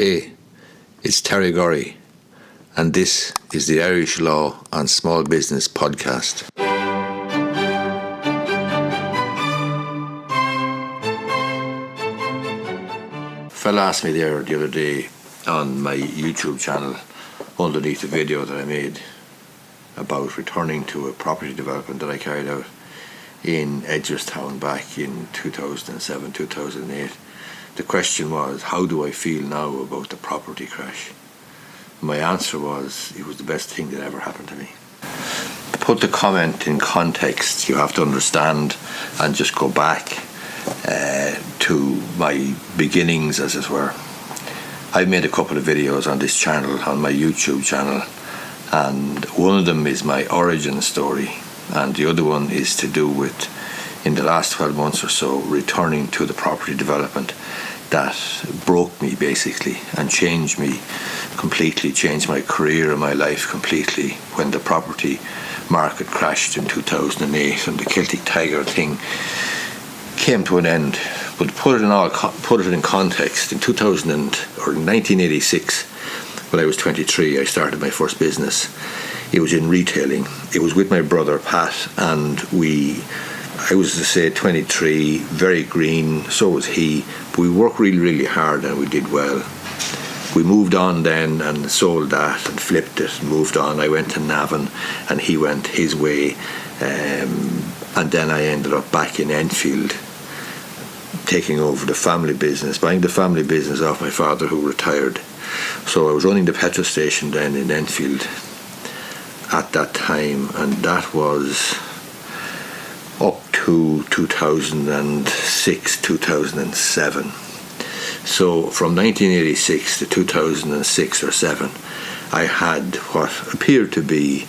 Hey, it's Terry Gorry, and this is the Irish Law and Small Business Podcast. A fella asked me there the other day on my YouTube channel, underneath the video that I made about returning to a property development that I carried out in Edgerstown back in 2007, 2008. The question was, how do I feel now about the property crash? My answer was, it was the best thing that ever happened to me. To put the comment in context, you have to understand and just go back to my beginnings, as it were. I've made a couple of videos on this channel, on my YouTube channel, and one of them is my origin story, and the other one is to do with, in the last 12 months or so, returning to the property development that broke me basically and changed me completely, changed my career and my life completely when the property market crashed in 2008 and the Celtic Tiger thing came to an end. But to put it in context, in 1986, when I was 23, I started my first business. It was in retailing. It was with my brother Pat, and I was, to say, 23, very green, so was he. But we worked really, really hard and we did well. We moved on then and sold that and flipped it and moved on. I went to Navan and he went his way. And then I ended up back in Enfield, taking over the family business, buying the family business off my father, who retired. So I was running the petrol station then in Enfield at that time, and that was up to 2006, 2007. So from 1986 to 2006 or 7, I had what appeared to be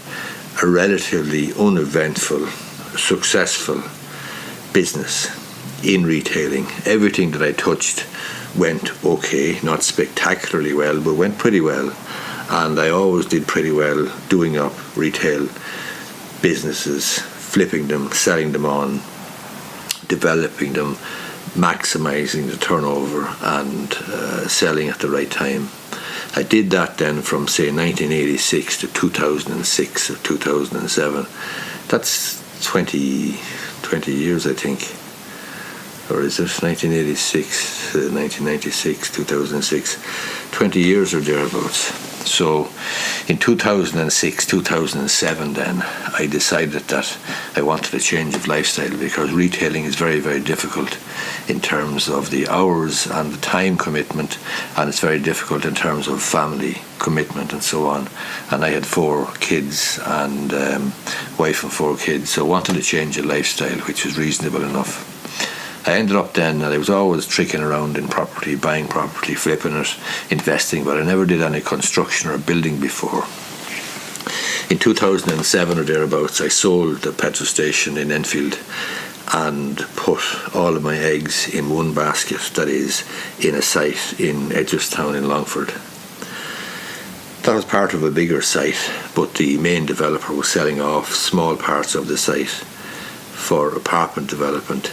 a relatively uneventful, successful business in retailing. Everything that I touched went okay, not spectacularly well, but went pretty well. And I always did pretty well doing up retail businesses, flipping them, selling them on, developing them, maximizing the turnover and selling at the right time. I did that then from, say, 1986 to 2006 or 2007. That's 20 years, I think. Or is it 1986, 1996, 2006? 20 years or thereabouts. So in 2006, 2007 then, I decided that I wanted a change of lifestyle, because retailing is very, very difficult in terms of the hours and the time commitment, and it's very difficult in terms of family commitment and so on. And I had 4 kids and wife and 4 kids, so I wanted a change of lifestyle which was reasonable enough. I ended up then, and I was always tricking around in property, buying property, flipping it, investing, but I never did any construction or building before. In 2007 or thereabouts, I sold the petrol station in Enfield and put all of my eggs in one basket, that is, in a site in Edgerstown in Longford. That was part of a bigger site, but the main developer was selling off small parts of the site for apartment development,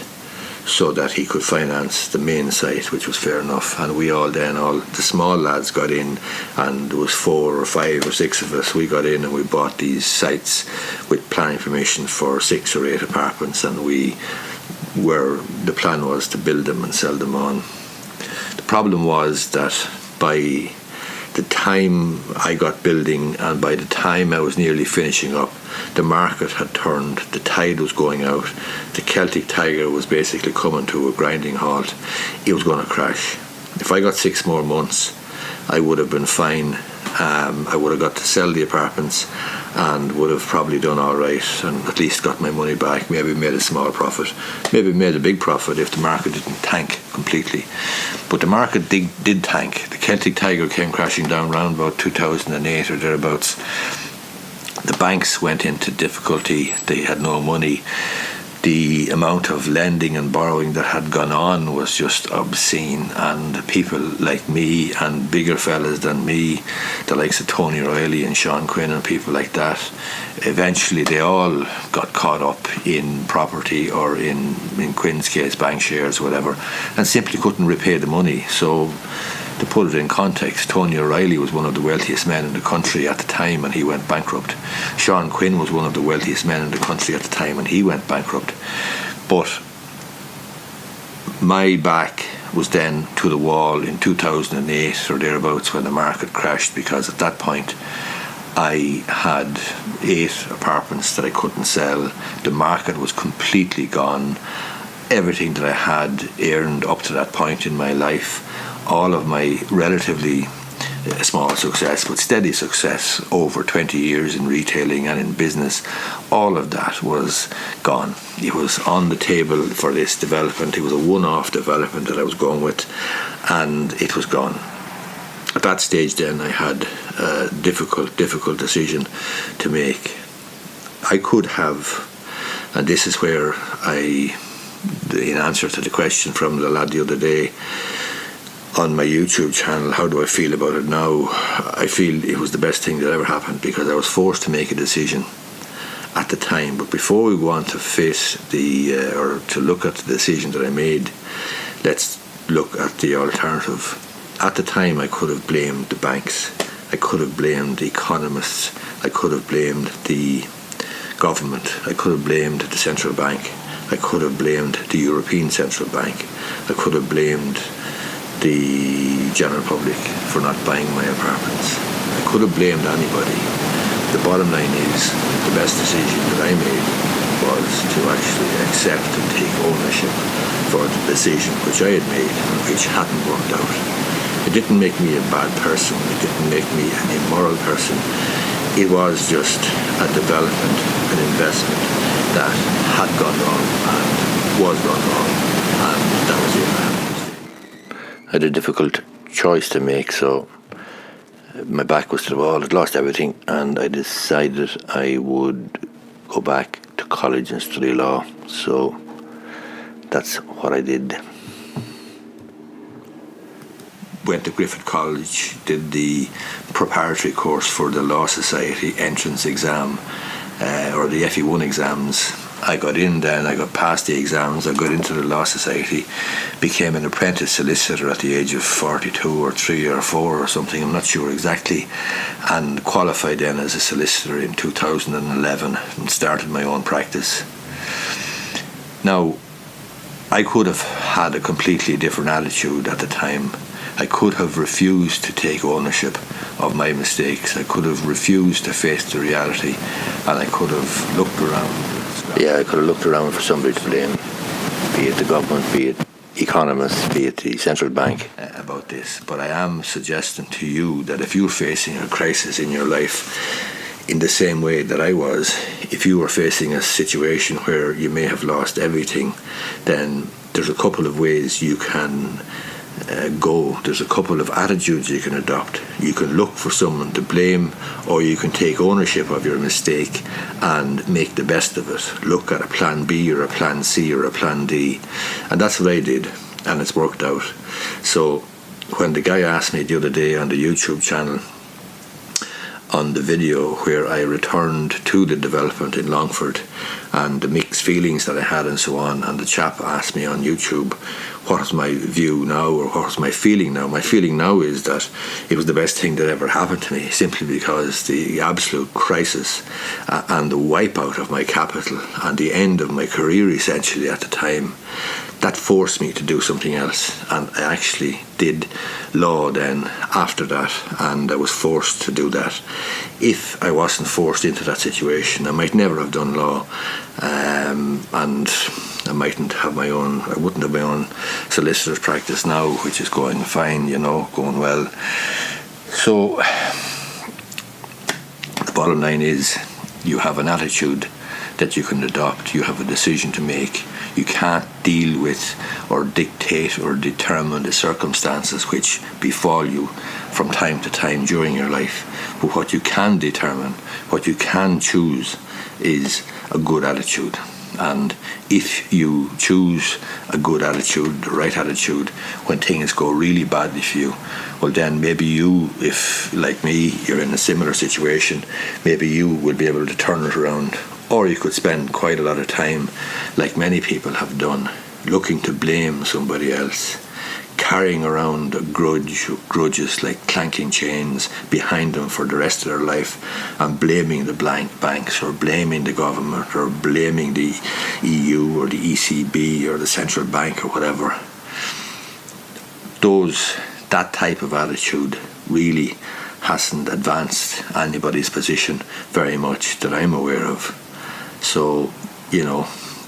so that he could finance the main site, which was fair enough. And we all the small lads got in, and there was 4 or 5 or 6 of us. We got in and we bought these sites with planning permission for 6 or 8 apartments, and the plan was to build them and sell them on. The problem was that by the time I got building and by the time I was nearly finishing up, the market had turned, the tide was going out, the Celtic Tiger was basically coming to a grinding halt. It was going to crash. If I got 6 more months, I would have been fine. I would have got to sell the apartments and would have probably done all right and at least got my money back, maybe made a small profit, maybe made a big profit if the market didn't tank completely. But the market did tank. The Celtic Tiger came crashing down around about 2008 or thereabouts. The banks went into difficulty. They had no money. The amount of lending and borrowing that had gone on was just obscene, and people like me and bigger fellas than me, the likes of Tony Riley and Sean Quinn and people like that, eventually they all got caught up in property, or in Quinn's case bank shares, whatever, and simply couldn't repay the money. So To put it in context, Tony O'Reilly was one of the wealthiest men in the country at the time and he went bankrupt. Sean Quinn was one of the wealthiest men in the country at the time and he went bankrupt. But my back was then to the wall in 2008 or thereabouts when the market crashed, because at that point I had 8 apartments that I couldn't sell. The market was completely gone. Everything that I had earned up to that point in my life, all of my relatively small success but steady success over 20 years in retailing and in business, all of that was gone. It was on the table for this development. It was a one-off development that I was going with, and it was gone. At that stage then I had a difficult decision to make. I could have, and this is where in answer to the question from the lad the other day on my YouTube channel, how do I feel about it now? I feel it was the best thing that ever happened, because I was forced to make a decision at the time. But before we go on to face or to look at the decision that I made, let's look at the alternative. At the time I could have blamed the banks, I could have blamed the economists, I could have blamed the government, I could have blamed the central bank, I could have blamed the European Central Bank, I could have blamed the general public for not buying my apartments. I could have blamed anybody. The bottom line is, the best decision that I made was to actually accept and take ownership for the decision which I had made and which hadn't worked out. It didn't make me a bad person, it didn't make me an immoral person. It was just a development, an investment that had gone wrong and was gone wrong, and that was it. I had a difficult choice to make, so my back was to the wall. I'd lost everything, and I decided I would go back to college and study law. So that's what I did. Went to Griffith College, did the preparatory course for the Law Society entrance exam, or the FE1 exams. I got in then, I got past the exams, I got into the Law Society, became an apprentice solicitor at the age of 42 or 3 or 4 or something, I'm not sure exactly, and qualified then as a solicitor in 2011 and started my own practice. Now, I could have had a completely different attitude at the time. I could have refused to take ownership of my mistakes. I could have refused to face the reality, and I could have looked around. I could have looked around for somebody to blame, be it the government, be it economists, be it the central bank, about this. But I am suggesting to you that if you're facing a crisis in your life in the same way that I was, if you were facing a situation where you may have lost everything, then there's a couple of ways you can go. There's a couple of attitudes you can adopt. You can look for someone to blame, or you can take ownership of your mistake and make the best of it. Look at a plan B or a plan C or a plan D. And that's what I did, and it's worked out. So when the guy asked me the other day on the YouTube channel, on the video where I returned to the development in Longford and the mixed feelings that I had and so on, and the chap asked me on YouTube what was my view now, or what was my feeling now. My feeling now is that it was the best thing that ever happened to me, simply because the absolute crisis and the wipeout of my capital and the end of my career essentially at the time, that forced me to do something else. And I actually did law then after that, and I was forced to do that. If I wasn't forced into that situation, I might never have done law, and I wouldn't have my own solicitor's practice now, which is going fine, going well. So the bottom line is, you have an attitude that you can adopt. You have a decision to make. You can't deal with or dictate or determine the circumstances which befall you from time to time during your life. But what you can determine, what you can choose, is a good attitude. And if you choose a good attitude, the right attitude, when things go really badly for you, well then maybe you, if like me, you're in a similar situation, maybe you will be able to turn it around. Or you could spend quite a lot of time, like many people have done, looking to blame somebody else, carrying around grudges like clanking chains behind them for the rest of their life, and blaming the banks or blaming the government or blaming the EU or the ECB or the central bank or whatever. That type of attitude really hasn't advanced anybody's position very much that I'm aware of. So,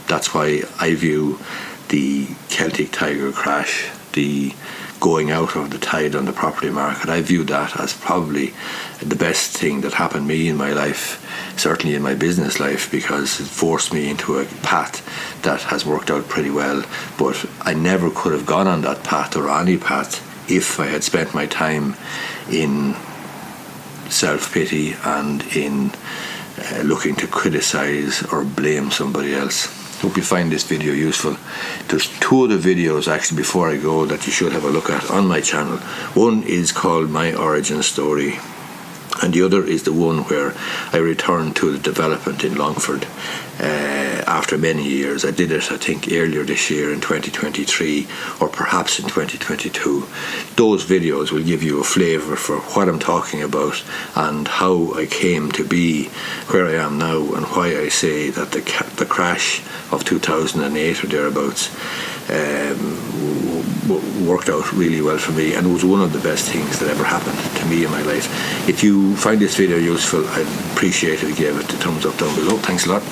that's why I view the Celtic Tiger crash, the going out of the tide on the property market, I view that as probably the best thing that happened to me in my life, certainly in my business life, because it forced me into a path that has worked out pretty well. But I never could have gone on that path or any path if I had spent my time in self-pity and in looking to criticize or blame somebody else. Hope you find this video useful. There's 2 other videos actually before I go that you should have a look at on my channel. One is called My Origin Story, and the other is the one where I returned to the development in Longford after many years. I did it, I think, earlier this year in 2023 or perhaps in 2022. Those videos will give you a flavour for what I'm talking about and how I came to be where I am now, and why I say that the crash of 2008 or thereabouts worked out really well for me, and it was one of the best things that ever happened to me in my life. If you find this video useful, I'd appreciate it if you gave it a thumbs up down below. Thanks a lot.